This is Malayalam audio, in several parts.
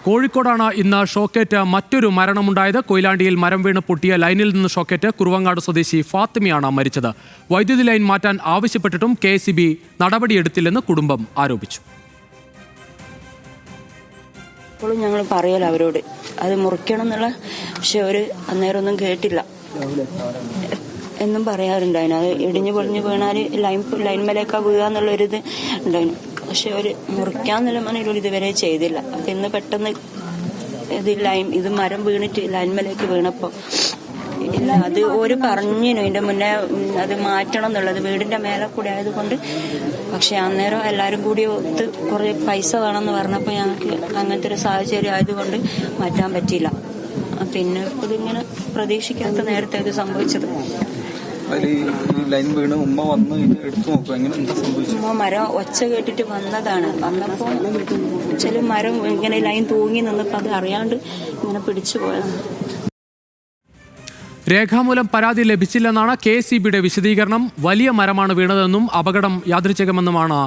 കോഴിക്കോടാണ് ഇന്ന് ഷോക്കേറ്റ് മറ്റൊരു മരണമുണ്ടായത്. കൊയിലാണ്ടിയിൽ മരം വീണ് പൊട്ടിയ ലൈനിൽ നിന്ന് ഷോക്കേറ്റ് കുറുവങ്ങാട് സ്വദേശി ഫാത്തിമയാണ് മരിച്ചത്. വൈദ്യുതി ലൈൻ മാറ്റാൻ ആവശ്യപ്പെട്ടിട്ടും KSEB നടപടിയെടുത്തില്ലെന്ന് കുടുംബം ആരോപിച്ചു. ഇപ്പോഴും ഞങ്ങൾ പറയല അവരോട് അത് മുറിക്കണം എന്നുള്ള, പക്ഷെ അവര് അന്നേരം ഒന്നും കേട്ടില്ല എന്നും പറയാറുണ്ടായിരുന്നു. അത് ഇടിഞ്ഞു പൊളിഞ്ഞു വീണാല് ലൈൻമേലേക്കാ വീഴാന്നുള്ളൊരിത് ഉണ്ടായിരുന്നു. പക്ഷെ അവര് മുറിക്കാന്നുള്ള മനയിലൂടെ ഇതുവരെ ചെയ്തില്ല. അപ്പൊ ഇന്ന് പെട്ടെന്ന് ഇത് മരം വീണിട്ട് ലൈൻമേലേക്ക് വീണപ്പോ ഇല്ല, അത് ഒരു പറഞ്ഞിനു ഇതിന്റെ മുന്നേ അത് മാറ്റണം എന്നുള്ളത് വീടിന്റെ മേലെ കൂടെ ആയതുകൊണ്ട്. പക്ഷെ അന്നേരം എല്ലാരും കൂടി ഒത്ത് കുറെ പൈസ വേണമെന്ന് പറഞ്ഞപ്പോ ഞങ്ങൾക്ക് അങ്ങനത്തെ ഒരു സാഹചര്യം ആയതുകൊണ്ട് മാറ്റാൻ പറ്റിയില്ല. പിന്നെ ഇതിങ്ങനെ പ്രതീക്ഷിക്കാത്ത നേരത്തെ ഇത് സംഭവിച്ചത്. ഉമ്മ മരം ഒച്ച കേട്ടിട്ട് വന്നതാണ്. വന്നപ്പോ ചില മരം ഇങ്ങനെ ലൈൻ തൂങ്ങി നിന്നപ്പോ അത് അറിയാണ്ട് ഇങ്ങനെ പിടിച്ചു പോയതാണ്. രേഖാമൂലം പരാതി ലഭിച്ചില്ലെന്നാണ് KSEBയുടെ വിശദീകരണം. വലിയ മരമാണ് വീണതെന്നും അപകടം യാദൃച്ഛികമെന്നുമാണ്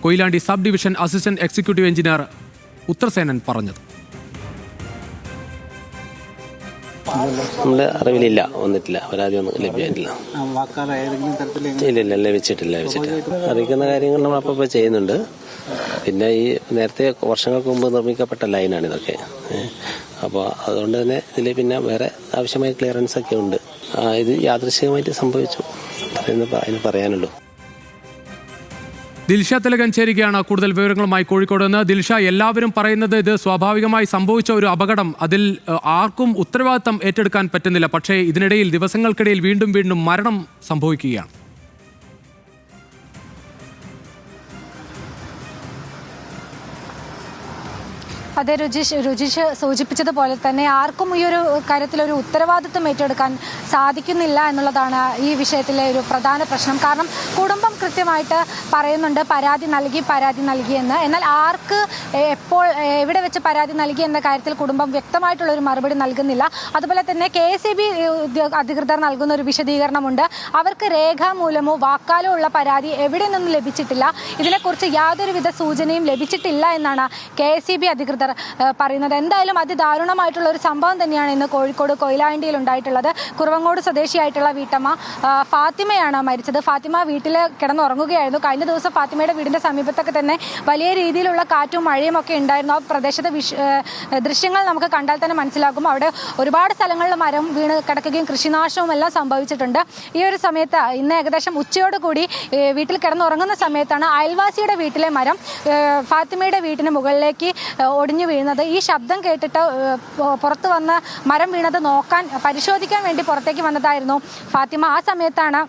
Koyilandy subdivision assistant executive engineer Utharsenan പറഞ്ഞത്. നമ്മുടെ അറിവിലില്ല, വന്നിട്ടില്ല, പരാതി ഒന്നും ലഭ്യമായിട്ടില്ല. ഇല്ല, ലഭിച്ചിട്ടില്ല. അറിയിക്കുന്ന കാര്യങ്ങൾ നമ്മളപ്പോൾ ചെയ്യുന്നുണ്ട്. പിന്നെ ഈ നേരത്തെ വർഷങ്ങൾക്ക് മുമ്പ് നിർമ്മിക്കപ്പെട്ട ലൈനാണ് ഇതൊക്കെ. അപ്പോൾ അതുകൊണ്ട് തന്നെ ഇതിൽ പിന്നെ വേറെ ആവശ്യമായ ക്ലിയറൻസ് ഒക്കെ ഉണ്ട്. ഇത് യാദൃശ്ചികമായിട്ട് സംഭവിച്ചു അതിന് പറയാനുള്ളൂ. ദിൽഷ തിലകൻ ചേരുകയാണ് കൂടുതൽ വിവരങ്ങളുമായി കോഴിക്കോട് നിന്ന്. ദിൽഷ, എല്ലാവരും പറയുന്നത് ഇത് സ്വാഭാവികമായി സംഭവിച്ച ഒരു അപകടം, അതിൽ ആർക്കും ഉത്തരവാദിത്തം ഏറ്റെടുക്കാൻ പറ്റുന്നില്ല. പക്ഷേ ഇതിനിടയിൽ ദിവസങ്ങൾക്കിടയിൽ വീണ്ടും മരണം സംഭവിക്കുകയാണ്. അതെ, രുചിഷ് സൂചിപ്പിച്ചതുപോലെ തന്നെ ആർക്കും ഈ ഒരു കാര്യത്തിലൊരു ഉത്തരവാദിത്വം ഏറ്റെടുക്കാൻ സാധിക്കുന്നില്ല എന്നുള്ളതാണ് ഈ വിഷയത്തിലെ ഒരു പ്രധാന പ്രശ്നം. കാരണം കുടുംബം കൃത്യമായിട്ട് പറയുന്നുണ്ട് പരാതി നൽകിയെന്ന്. എന്നാൽ ആർക്ക് എപ്പോൾ എവിടെ വെച്ച് പരാതി നൽകി എന്ന കാര്യത്തിൽ കുടുംബം വ്യക്തമായിട്ടുള്ളൊരു മറുപടി നൽകുന്നില്ല. അതുപോലെ തന്നെ KSEB അധികൃതർ നൽകുന്ന ഒരു വിശദീകരണമുണ്ട്. അവർക്ക് രേഖാമൂലമോ വാക്കാലോ ഉള്ള പരാതി എവിടെ നിന്നും ലഭിച്ചിട്ടില്ല. ഇതിനെക്കുറിച്ച് യാതൊരുവിധ സൂചനയും ലഭിച്ചിട്ടില്ല എന്നാണ് KSEB അധികൃതർ പറയുന്നത്. എന്തായാലും അതിദാരുണമായിട്ടുള്ള ഒരു സംഭവം തന്നെയാണ് ഇന്ന് കോഴിക്കോട് കൊയിലാണ്ടിയിൽ ഉണ്ടായിട്ടുള്ളത്. കുറുവങ്ങോട് സ്വദേശിയായിട്ടുള്ള വീട്ടമ്മ ഫാത്തിമയാണ് മരിച്ചത്. ഫാത്തിമ വീട്ടിൽ കിടന്നുറങ്ങുകയായിരുന്നു. കഴിഞ്ഞ ദിവസം ഫാത്തിമയുടെ വീടിന്റെ സമീപത്തൊക്കെ തന്നെ വലിയ രീതിയിലുള്ള കാറ്റും മഴയും ഒക്കെ ഉണ്ടായിരുന്നു. ആ പ്രദേശത്തെ ദൃശ്യങ്ങൾ നമുക്ക് കണ്ടാൽ തന്നെ മനസ്സിലാക്കും. അവിടെ ഒരുപാട് സ്ഥലങ്ങളിൽ മരം വീണ് കിടക്കുകയും കൃഷിനാശവും എല്ലാം സംഭവിച്ചിട്ടുണ്ട്. ഈ ഒരു സമയത്ത് ഇന്ന് ഏകദേശം ഉച്ചയോടുകൂടി വീട്ടിൽ കിടന്നുറങ്ങുന്ന സമയത്താണ് അയൽവാസിയുടെ വീട്ടിലെ മരം ഫാത്തിമയുടെ വീട്ടിന് മുകളിലേക്ക് ഒടിഞ്ഞു വീഴുന്നത്. ഈ ശബ്ദം കേട്ടിട്ട് പുറത്തു വന്ന് മരം വീണത് പരിശോധിക്കാൻ വേണ്ടി പുറത്തേക്ക് വന്നതായിരുന്നു ഫാത്തിമ. ആ സമയത്താണ്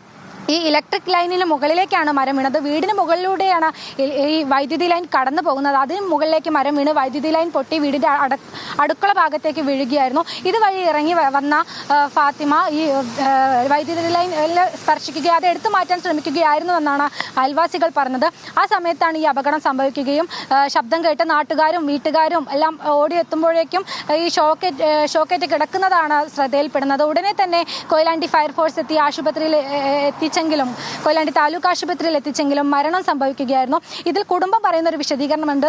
ഈ ഇലക്ട്രിക് ലൈനിന് മുകളിലേക്കാണ് മരം വീണത്. വീടിന് മുകളിലൂടെയാണ് ഈ വൈദ്യുതി ലൈൻ കടന്നു പോകുന്നത്. അതിന് മുകളിലേക്ക് മരം വീണ് വൈദ്യുതി ലൈൻ പൊട്ടി വീടിന്റെ അടുക്കള ഭാഗത്തേക്ക് വീഴുകയായിരുന്നു. ഇതുവഴി ഇറങ്ങി വന്ന ഫാത്തിമ ഈ വൈദ്യുതി ലൈനിൽ സ്പർശിക്കുകയും അത് എടുത്തു മാറ്റാൻ ശ്രമിക്കുകയായിരുന്നു എന്നാണ് അയൽവാസികൾ പറഞ്ഞത്. ആ സമയത്താണ് ഈ അപകടം സംഭവിക്കുകയും ശബ്ദം കേട്ട് നാട്ടുകാരും വീട്ടുകാരും എല്ലാം ഓടിയെത്തുമ്പോഴേക്കും ഈ ഷോക്കേറ്റ് കിടക്കുന്നതാണ് ശ്രദ്ധയിൽപ്പെടുന്നത്. ഉടനെ തന്നെ കൊയിലാണ്ടി ഫയർഫോഴ്സ് എത്തി ആശുപത്രിയിൽ കൊയിലാണ്ടി താലൂക്ക് ആശുപത്രിയിൽ എത്തിച്ചെങ്കിലും മരണം സംഭവിക്കുകയായിരുന്നു. ഇതിൽ കുടുംബം പറയുന്ന ഒരു വിശദീകരണമുണ്ട്.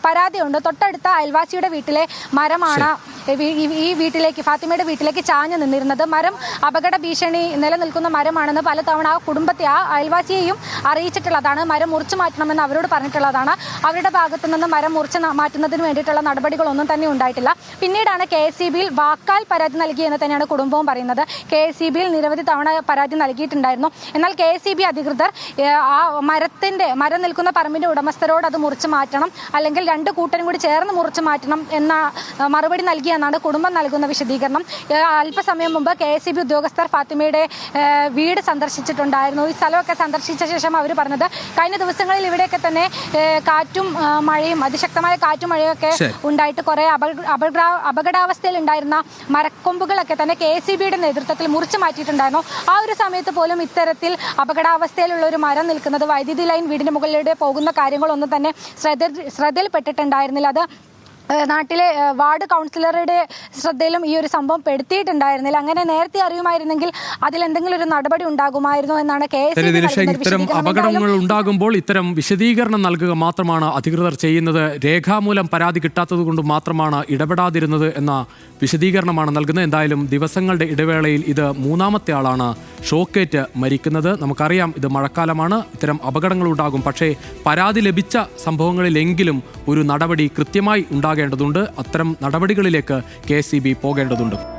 പരാതിയുണ്ട്. തൊട്ടടുത്ത അയൽവാസിയുടെ വീട്ടിലെ മരമാണ് ഈ വീട്ടിലേക്ക് ഫാത്തിമയുടെ വീട്ടിലേക്ക് ചാഞ്ഞു നിന്നിരുന്നത്. മരം അപകട ഭീഷണി നിലനിൽക്കുന്ന മരമാണെന്ന് പലതവണ ആ കുടുംബത്തെ ആ അയൽവാസിയെയും അറിയിച്ചിട്ടുള്ളതാണ്. മരം മുറിച്ചു മാറ്റണമെന്ന് അവരോട് പറഞ്ഞിട്ടുള്ളതാണ്. അവരുടെ ഭാഗത്തു നിന്ന് മരം മുറിച്ച് മാറ്റുന്നതിന് വേണ്ടിയിട്ടുള്ള നടപടികളൊന്നും തന്നെ ഉണ്ടായിട്ടില്ല. പിന്നീടാണ് KSEBയിൽ വാക്കാൽ പരാതി നൽകിയെന്ന് തന്നെയാണ് കുടുംബവും പറയുന്നത്. KSEBയിൽ നിരവധി തവണ പരാതി നൽകിയിട്ടുണ്ടായിരുന്നു. എന്നാൽ KSEB അധികൃതർ ആ മരം നിൽക്കുന്ന പറമ്പിന്റെ ഉടമസ്ഥരോട് അത് മുറിച്ചു മാറ്റണം, അല്ലെങ്കിൽ രണ്ട് കൂട്ടരും കൂടി ചേർന്ന് മുറിച്ചു മാറ്റണം എന്ന മറുപടി നൽകിയെന്നാണ് കുടുംബം നൽകുന്ന വിശദീകരണം. അല്പസമയം മുമ്പ് KSEB ഉദ്യോഗസ്ഥർ ഫാത്തിമയുടെ വീട് സന്ദർശിച്ചിട്ടുണ്ടായിരുന്നു. ഈ സ്ഥലമൊക്കെ സന്ദർശിച്ച ശേഷം അവർ പറഞ്ഞത് കഴിഞ്ഞ ദിവസങ്ങളിൽ ഇവിടെയൊക്കെ തന്നെ കാറ്റും മഴയും അതിശക്തമായ കാറ്റും മഴയൊക്കെ ഉണ്ടായിട്ട് കുറെ അപകടാവസ്ഥയിൽ ഉണ്ടായിരുന്ന മരക്കൊമ്പുകളൊക്കെ തന്നെ KSEBയുടെ നേതൃത്വത്തിൽ മുറിച്ചു മാറ്റിയിട്ടുണ്ടായിരുന്നു. ആ ഒരു സമയത്ത് പോലും ഇത്തരത്തിൽ അപകടാവസ്ഥയിലുള്ള ഒരു മരം നിൽക്കുന്നത്, വൈദ്യുതി ലൈൻ വീടിന് മുകളിലൂടെ പോകുന്ന കാര്യങ്ങളൊന്നും തന്നെ ശ്രദ്ധയിൽപ്പെട്ടിട്ടുണ്ടായിരുന്നില്ല. അത് നാട്ടിലെ വാർഡ് കൗൺസിലറുടെ ശ്രദ്ധയിലും ഈ ഒരു സംഭവം പെടുത്തിയിട്ടുണ്ടായിരുന്നില്ല. അങ്ങനെ നേരത്തെ അറിയുമായിരുന്നെങ്കിൽ അതിലെന്തെങ്കിലും ഒരു നടപടി ഉണ്ടാകുമായിരുന്നു എന്നാണ് ഇത്തരം അപകടങ്ങൾ ഉണ്ടാകുമ്പോൾ ഇത്തരം വിശദീകരണം നൽകുക മാത്രമാണ് അധികൃതർ ചെയ്യുന്നത്. രേഖാമൂലം പരാതി കിട്ടാത്തത് കൊണ്ട് മാത്രമാണ് ഇടപെടാതിരുന്നത് എന്ന വിശദീകരണമാണ് നൽകുന്നത്. എന്തായാലും ദിവസങ്ങളുടെ ഇടവേളയിൽ ഇത് മൂന്നാമത്തെ ആളാണ് ഷോക്കേറ്റ് മരിക്കുന്നത്. നമുക്കറിയാം ഇത് മഴക്കാലമാണ്, ഇത്തരം അപകടങ്ങൾ ഉണ്ടാകും. പക്ഷേ പരാതി ലഭിച്ച സംഭവങ്ങളിലെങ്കിലും ഒരു നടപടി കൃത്യമായി ഉണ്ടാകേണ്ടതുണ്ട്. അത്തരം നടപടികളിലേക്ക് KSEB പോകേണ്ടതുണ്ട്.